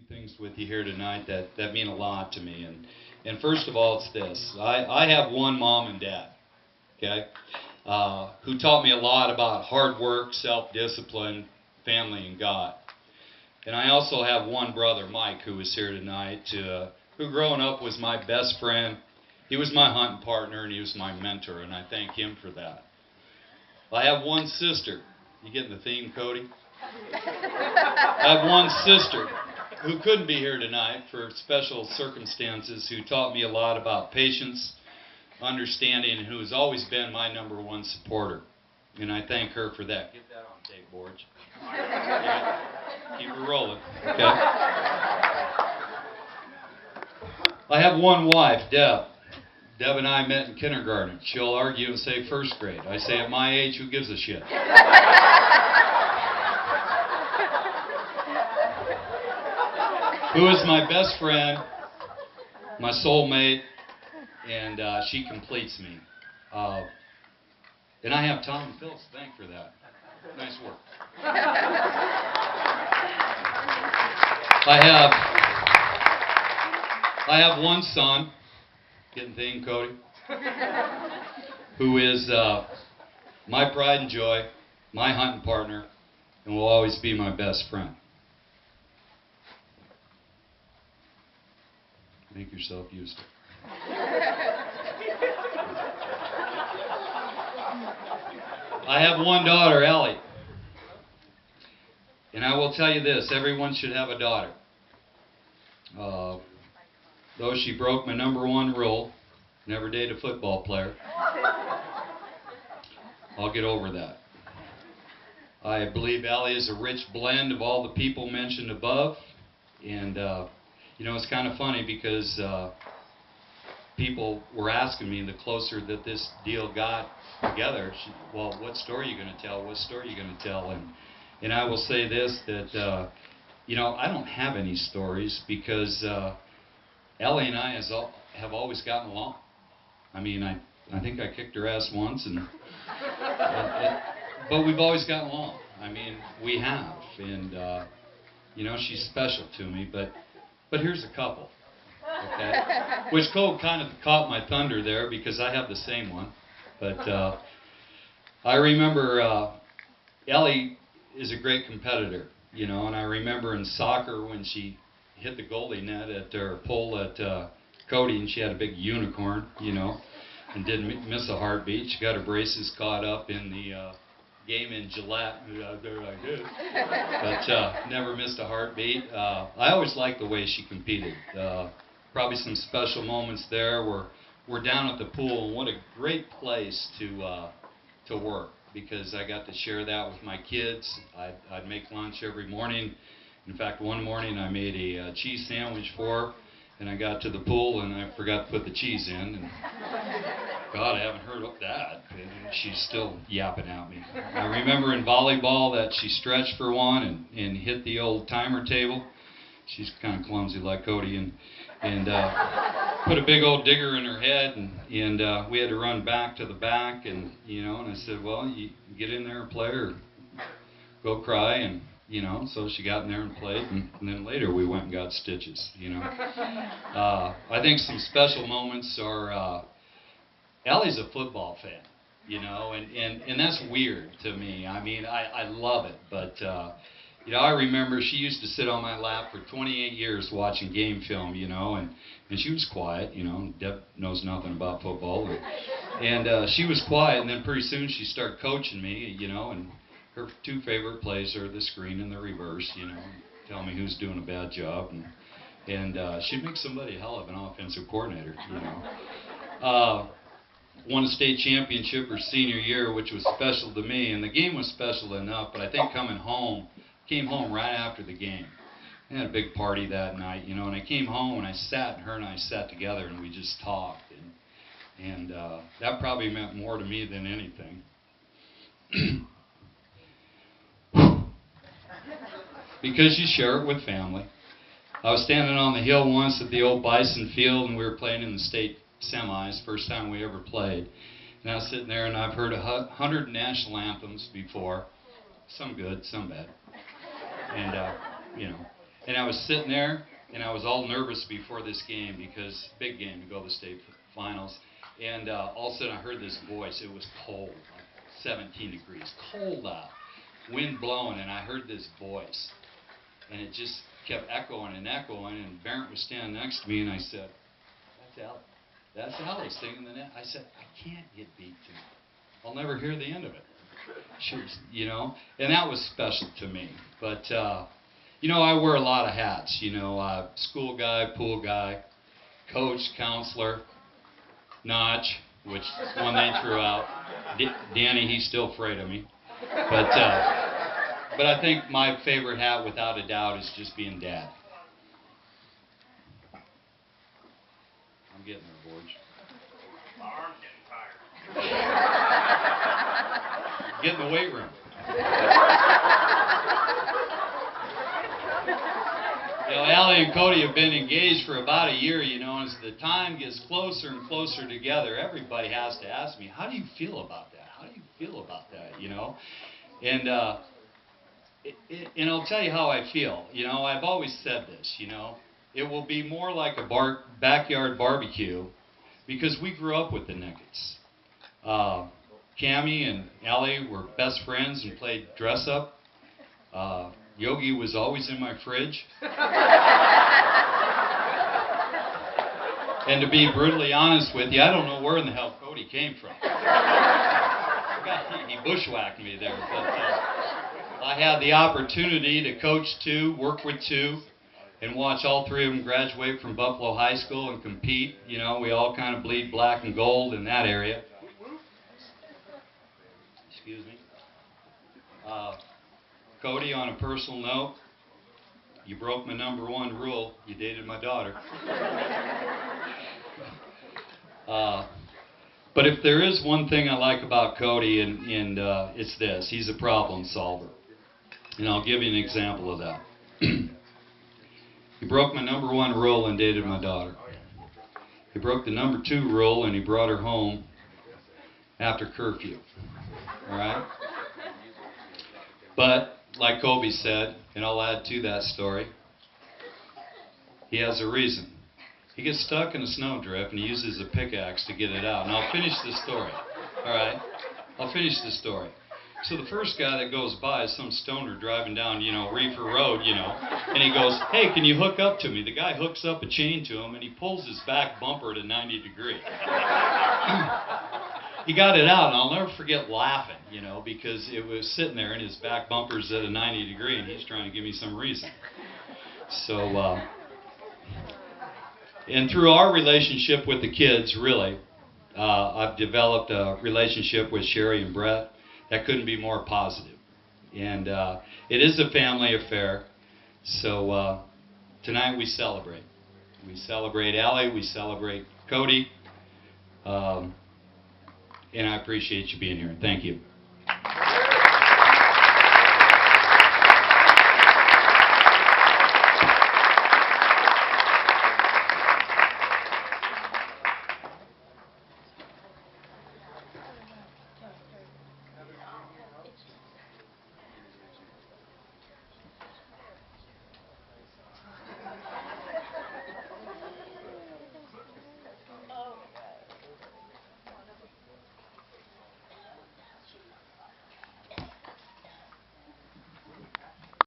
things with you here tonight that mean a lot to me. And first of all, it's this. I have one mom and dad, okay, who taught me a lot about hard work, self-discipline, family, and God. And I also have one brother, Mike, who is here tonight, who growing up was my best friend. He was my hunting partner, and he was my mentor, and I thank him for that. I have one sister. You getting the theme, Cody? I have one sister who couldn't be here tonight for special circumstances, who taught me a lot about patience, understanding, and who has always been my number one supporter. And I thank her for that. Get that on tape, Borge. Keep her rolling. Okay. I have one wife, Deb. Deb and I met in kindergarten. She'll argue and say first grade. I say at my age, who gives a shit? Who is my best friend, my soulmate, and she completes me. And I have Tom and Phil to thank for that. Nice work. I have one son, getting thing, Cody, who is my pride and joy, my hunting partner, and will always be my best friend. Make yourself used to it. I have one daughter, Ellie. And I will tell you this, everyone should have a daughter. Though she broke my number one rule, never date a football player, I'll get over that. I believe Ellie is a rich blend of all the people mentioned above. And, it's kind of funny because people were asking me the closer that this deal got together, well, what story are you going to tell? What story are you going to tell? And I will say this, that, I don't have any stories because Ellie and I have always gotten along. I mean, I think I kicked her ass once, but we've always gotten along. I mean, we have. And, she's special to me. But here's a couple. Okay? Which Cole kind of caught my thunder there because I have the same one. But I remember Ellie is a great competitor, and I remember in soccer when she hit the goalie net or pole at Cody, and she had a big unicorn, and didn't miss a heartbeat. She got her braces caught up in the game in Gillette, there I did, but never missed a heartbeat. I always liked the way she competed. Probably some special moments there. We're down at the pool, and what a great place to work, because I got to share that with my kids. I'd make lunch every morning. In fact, one morning I made a cheese sandwich for her, and I got to the pool and I forgot to put the cheese in. And God, I haven't heard of that. And she's still yapping at me. I remember in volleyball that she stretched for one and hit the old timer table. She's kind of clumsy like Cody, and put a big old digger in her head, and we had to run back to the back, and I said, well, you get in there and play or go cry, and so she got in there and played, and then later we went and got stitches. I think some special moments are Ellie's a football fan, and that's weird to me. I mean, I love it, but I remember she used to sit on my lap for 28 years watching game film, and she was quiet, Deb knows nothing about football, and she was quiet, and then pretty soon she started coaching me, and her two favorite plays are the screen and the reverse, tell me who's doing a bad job, and she'd make somebody a hell of an offensive coordinator, Won a state championship her senior year, which was special to me, and the game was special enough, but I think came home right after the game. I had a big party that night, and I came home and her and I sat together and we just talked, and that probably meant more to me than anything. Because you share it with family. I was standing on the hill once at the old Bison Field, and we were playing in the state semis, first time we ever played. And I was sitting there, and I've heard 100 national anthems before, some good, some bad. And, And I was sitting there, and I was all nervous before this game because big game to go to the state finals. And all of a sudden I heard this voice. It was cold, like 17 degrees, cold out, wind blowing, and I heard this voice. And it just kept echoing and echoing, and Barrett was standing next to me, and I said, "That's Allie. That's Allie singing the net." I said, "I can't get beat to it. I'll never hear the end of it." She was, you know, and that was special to me. But, you know, I wear a lot of hats, you know, school guy, pool guy, coach, counselor, Notch, which one they threw out. Danny, he's still afraid of me. But I think my favorite hat, without a doubt, is just being dad. I'm getting there, Borge. My arm's getting tired. Get in the weight room. You know, Allie and Cody have been engaged for about a year, you know, and as the time gets closer and closer together, everybody has to ask me, "How do you feel about that? How do you feel about that?" You know? And I'll tell you how I feel. You know, I've always said this, you know. It will be more like a backyard barbecue because we grew up with the Nickets. Cammie and Allie were best friends and played dress-up. Yogi was always in my fridge. And to be brutally honest with you, I don't know where in the hell Cody came from. He bushwhacked me there. But I had the opportunity to coach two, work with two, and watch all three of them graduate from Buffalo High School and compete. You know, we all kind of bleed black and gold in that area. Excuse me. Cody, on a personal note, you broke my #1 rule. You dated my daughter. But if there is one thing I like about Cody, and it's this: he's a problem solver. And I'll give you an example of that. He broke my #1 rule and dated my daughter. He broke the #2 rule and he brought her home after curfew. All right? But, like Kobe said, and I'll add to that story, he has a reason. He gets stuck in a snowdrift and he uses a pickaxe to get it out. And I'll finish the story. All right? I'll finish the story. So the first guy that goes by is some stoner driving down, you know, Reefer Road, you know, and he goes, "Hey, can you hook up to me?" The guy hooks up a chain to him and he pulls his back bumper at a 90 degree. He got it out, and I'll never forget laughing, you know, because it was sitting there and his back bumper's at a 90 degree and he's trying to give me some reason. So, and through our relationship with the kids, really, I've developed a relationship with Sherry and Brett that couldn't be more positive. And it is a family affair. So tonight we celebrate. We celebrate Allie. We celebrate Cody. And I appreciate you being here. Thank you.